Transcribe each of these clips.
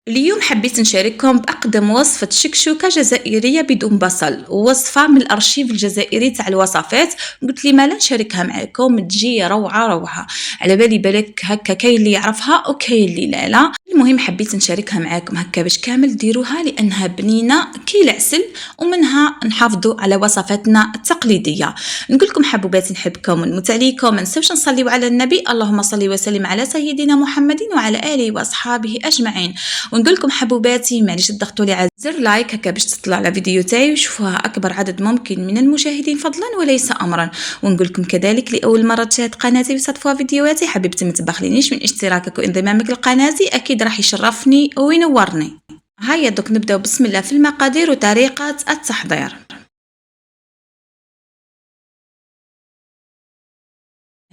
اليوم حبيت نشارككم بأقدم وصفة شكشوكة جزائرية بدون بصل، وصفة من الأرشيف الجزائري تاع الوصفات. قلت لي ما لا نشاركها معاكم، تجي روعة روعة. على بالي بالك هكا كاين اللي يعرفها وكاين اللي لا. المهم حبيت نشاركها معاكم هكا باش كامل ديروها لأنها بنينة كي العسل، ومنها نحافظوا على وصفاتنا التقليدية. نقول لكم حبوباتي نحبكم ونموت عليكم، ما نساوش نصليوا على النبي، اللهم صل وسلم على سيدنا محمد وعلى آله وأصحابه أجمعين. ونقول لكم حبوباتي معليش تضغطوا لي على زر لايك هكا باش تطلع على فيديو تاعي ويشوفوها اكبر عدد ممكن من المشاهدين فضلا وليس امرا. ونقول لكم كذلك لاول مره تشاهد قناتي وتصادفوا فيديوهاتي حبيبتي ما تبخلينيش من اشتراكك وانضمامك لقناتي، اكيد راح يشرفني وينورني. هيا دوك نبداو بسم الله في المقادير وطريقه التحضير.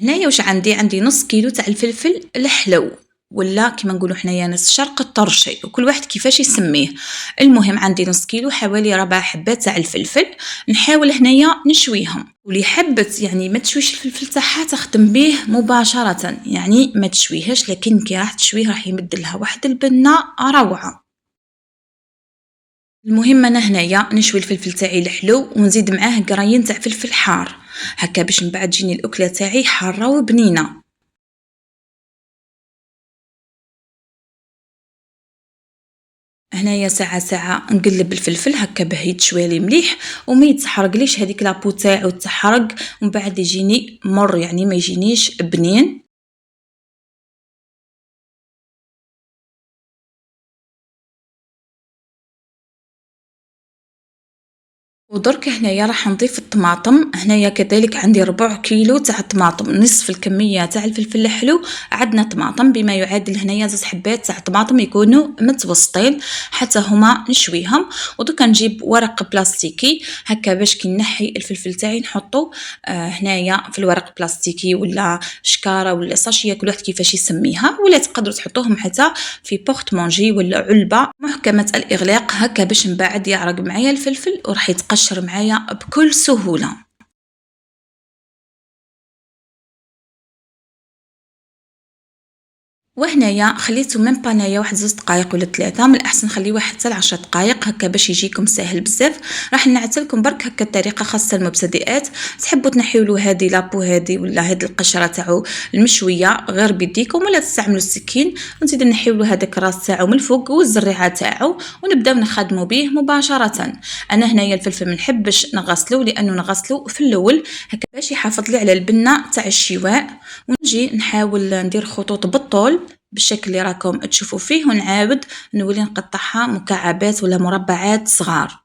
هنايا واش عندي نص كيلو تاع الفلفل الحلو، ولا كما نقولوا حنايا ناس الشرق الطرشي، وكل واحد كيفاش يسميه. المهم عندي نص كيلو حوالي 4 حبات تاع الفلفل. نحاول هنايا نشويهم، واللي حبت يعني ما تشويش الفلفل تاعها تخدم به مباشره، يعني ما تشويهش، لكن كي راح تشويه راح يمد لها واحد البنه روعه. المهم انا هنايا نشوي الفلفل تاعي الحلو ونزيد معاه قراين تاع فلفل حار، هكا باش من بعد تجيني الاكله تاعي حاره وبنينه. هنايا ساعة ساعة نقلب الفلفل هكا باه يتشوالي مليح وما يتحرقليش هذيك لابو تاعو تحرق، ومن بعد يجيني مر يعني ما يجينيش بنين. ودرك هنايا راح نضيف الطماطم. هنايا كذلك عندي 4 كيلو تاع الطماطم، نصف الكمية تاع الفلفل الحلو عندنا طماطم بما يعادل هنايا 2 حبات تاع الطماطم يكونوا متوسطين حتى هما نشويهم. ودوكا نجيب ورق بلاستيكي هكا باش كي نحي الفلفل تاعي نحطو هنايا في الورق البلاستيكي ولا شكاره ولا ساشيه، كل واحد كيفاش يسميها، ولا تقدروا تحطوهم حتى في بورت مونجي ولا علبه محكمه الاغلاق هكا باش من بعد يعرق معايا الفلفل وراح يتقشر معايا بكل سهوله. وهنايا خليته ميم با نايا واحد 2 دقائق ولا 3، من الأحسن خليوه حتى ل10 دقائق هكا باش يجيكم ساهل بزاف. راح نعتلكم برك هكا الطريقة خاصة المبتدئات، تحبوا تنحيولو هادي لابو هادي ولا هاد القشرة تاعو المشوية غير بيديكم، ولا تستعملوا السكين ونزيد نحيولو هذاك الراس تاعو من الفوق والزريعة تاعو ونبداو نخدموا به مباشرة. أنا هنايا الفلفل ما نحبش نغسلو لأنه نغسلو في الأول هكا باش يحافظ لي على البنة تاع الشواء، ونجي نحاول ندير خطوط بالطول بالشكل اللي راكم تشوفوا فيه، ونعاود نولي نقطعها مكعبات ولا مربعات صغار.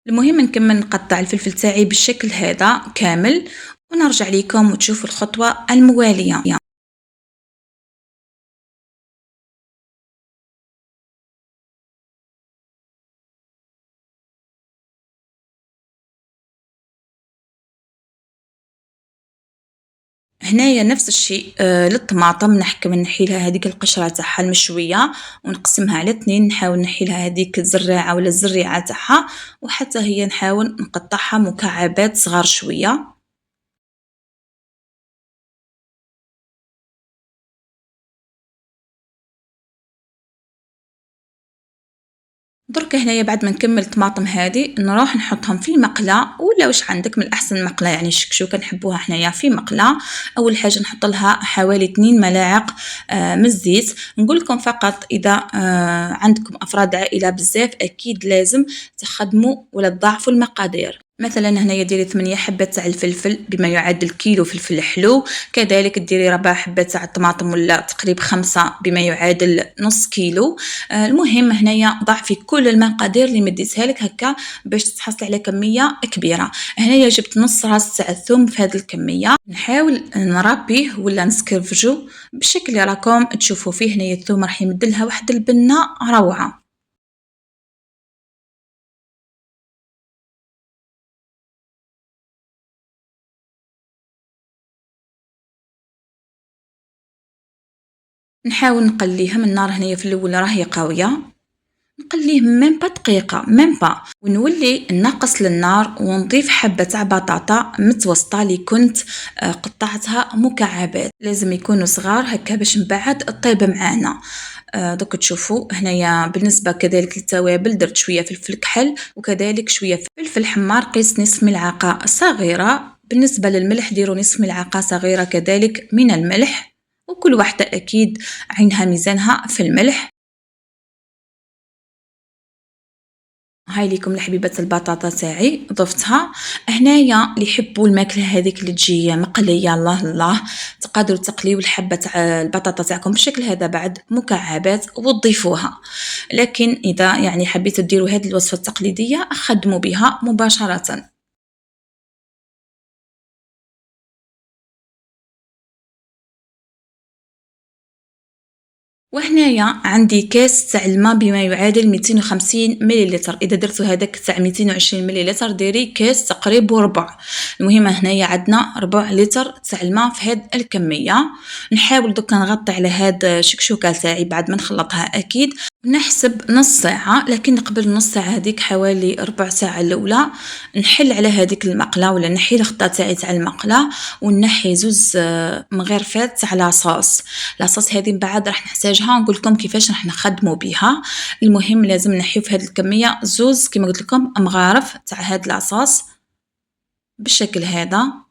المهم نكمل نقطع الفلفل تاعي بالشكل هذا كامل، ونرجع لكم وتشوفوا الخطوة الموالية. هنايا نفس الشيء للطماطم نحكم نحيلها هذيك القشرة تاعها المشوية ونقسمها على 2، نحاول نحيلها هذيك الزراعة ولا الزريعة تاعها، وحتى هي نحاول نقطعها مكعبات صغار شوية. درك هنايا بعد ما نكمل الطماطم هذه نروح نحطهم في المقله، ولا واش عندك من الاحسن مقله يعني الشكشوكه نحبوها حنايا في مقله. اول حاجه نحط لها حوالي 2 ملاعق من الزيت. نقول لكم فقط اذا عندكم افراد عائله بزاف اكيد لازم تخدموا ولا تضاعفوا المقادير. مثلا هنايا ديري 8 حبات تاع الفلفل بما يعادل كيلو فلفل حلو، كذلك ديري 4 حبات تاع الطماطم ولا تقريب 5 بما يعادل نص كيلو. المهم هنايا ضعفي كل المقادير اللي مديتها لك هكا باش تحصلي على كميه كبيره. هنايا جبت نص راس تاع الثوم في هذه الكميه، نحاول نربيه ولا نسكرفجو بالشكل اللي راكم تشوفوا فيه. هنايا الثوم راح يمدلها واحد البنه روعه. نحاول نقليها من النار هنايا في الاول راهي قاويه، نقليه ميم با دقيقة ميم با، ونولي نقص للنار ونضيف حبة تاع بطاطا متوسطة اللي كنت قطعتها مكعبات، لازم يكونوا صغار هكا باش من بعد طيب معانا. دوك تشوفوا هنايا بالنسبة كذلك للتوابل درت شوية فلفل كحل وكذلك شوية فلفل حمار، قيس نصف ملعقة صغيرة. بالنسبة للملح ديروا نصف ملعقة صغيرة كذلك من الملح، وكل واحدة أكيد عينها ميزانها في الملح. هاي ليكم الحبيبات البطاطا تاعي ضفتها. هنايا اللي يحبوا الماكله هذيك اللي تجي مقليه الله الله، تقدروا تقليو الحبه تاع البطاطا تاعكم بالشكل هذا بعد مكعبات وتضيفوها. لكن اذا يعني حبيتوا ديروا هذه الوصفه التقليديه خدموا بها مباشره. وهنايا عندي كاس تاع الماء بما يعادل 250 مليلتر، اذا درتو هذاك تاع 220 مليلتر ديري كاس تقريب وربع. المهم هنايا عندنا ربع لتر تاع الماء في هاد الكميه. نحاول دوكا نغطي على هاد الشكشوكه تاعي بعد ما نخلطها اكيد، نحسب نص ساعه، لكن قبل نص ساعه هذيك حوالي ربع ساعه الاولى نحل على هذيك المقله ولا نحي الخطه تاعي تاع المقله، ونحي زوز مغرفات تاع لاصوص. لاصوص هذه من بعد راح نحتاجها نقول لكم كيفاش راح نخدموا بها. المهم لازم نحيو في هذه الكميه زوز كما قلت لكم مغارف تاع هذا لاصوص بالشكل هذا.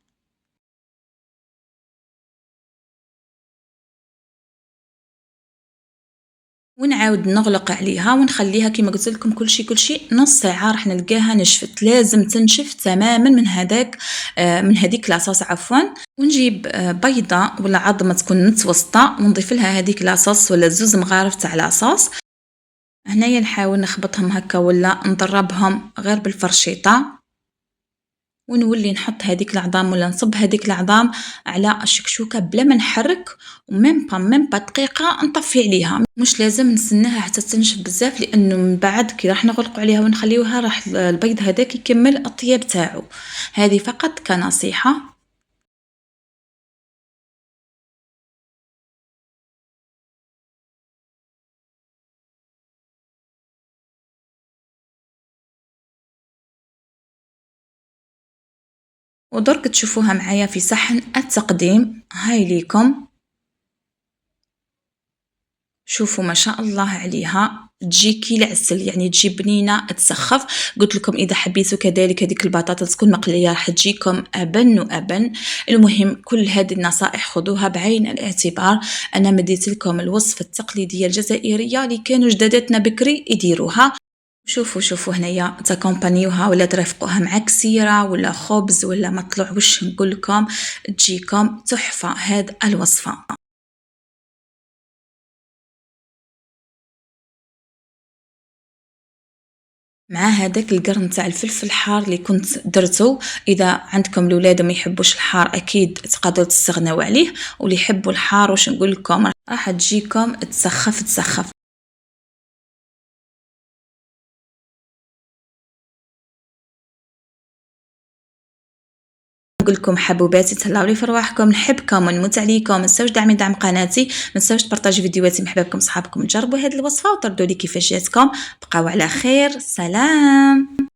ونعاود نغلق عليها ونخليها كما قلت لكم كلشي نص ساعه راح نلقاها نشفت، لازم تنشف تماما من هذاك من هذيك لاصوص عفوا. ونجيب بيضه ولا عظمه تكون متوسطه ونضيف لها هذيك لاصوص ولا زوز مغارف تاع لاصوص. هنايا نحاول نخبطهم هكا ولا نضربهم غير بالفرشيطه، ونولي نحط هذيك العظام ولا نصب هذيك العظام على الشكشوكه بلا ما نحرك، وميم با دقيقه نطفي عليها. مش لازم نستناها حتى تنشف بزاف، لانه من بعد كي راح نغلقوا عليها ونخليوها راح البيض هذاك يكمل الطياب تاعو. هذه فقط كنصيحه. ودرك تشوفوها معايا في صحن التقديم. هاي ليكم، شوفوا ما شاء الله عليها تجي كي العسل، يعني تجي بنينه تسخف. قلت لكم اذا حبيتوا كذلك هذيك البطاطا تكون مقليه راح تجيكم ابن وابن. المهم كل هذه النصائح خذوها بعين الاعتبار. انا مديت لكم الوصفه التقليديه الجزائريه اللي كانوا جداداتنا بكري يديروها. شوفوا هنايا تكومبانيوها ولا ترافقوها مع كسيره ولا خبز ولا مطلوع، وش نقول لكم تجيكم تحفه هذه الوصفه. مع هذاك القرن تاع الفلفل الحار اللي كنت درته، اذا عندكم الاولاد ما يحبوش الحار اكيد تقدروا تستغنوا عليه، واللي يحبوا الحار واش نقول لكم راح تجيكم تسخف. نقول لكم حبوباتي تهلاو لي في رواحكم، نحبكم ونموت عليكم. ما تنساوش دعم قناتي، ما تنساوش تبارطاجيو فيديوهاتي مع حبابكم صحابكم، تجربوا هذه الوصفه وتردوا لي كيفاش جاتكم. بقاو على خير، سلام.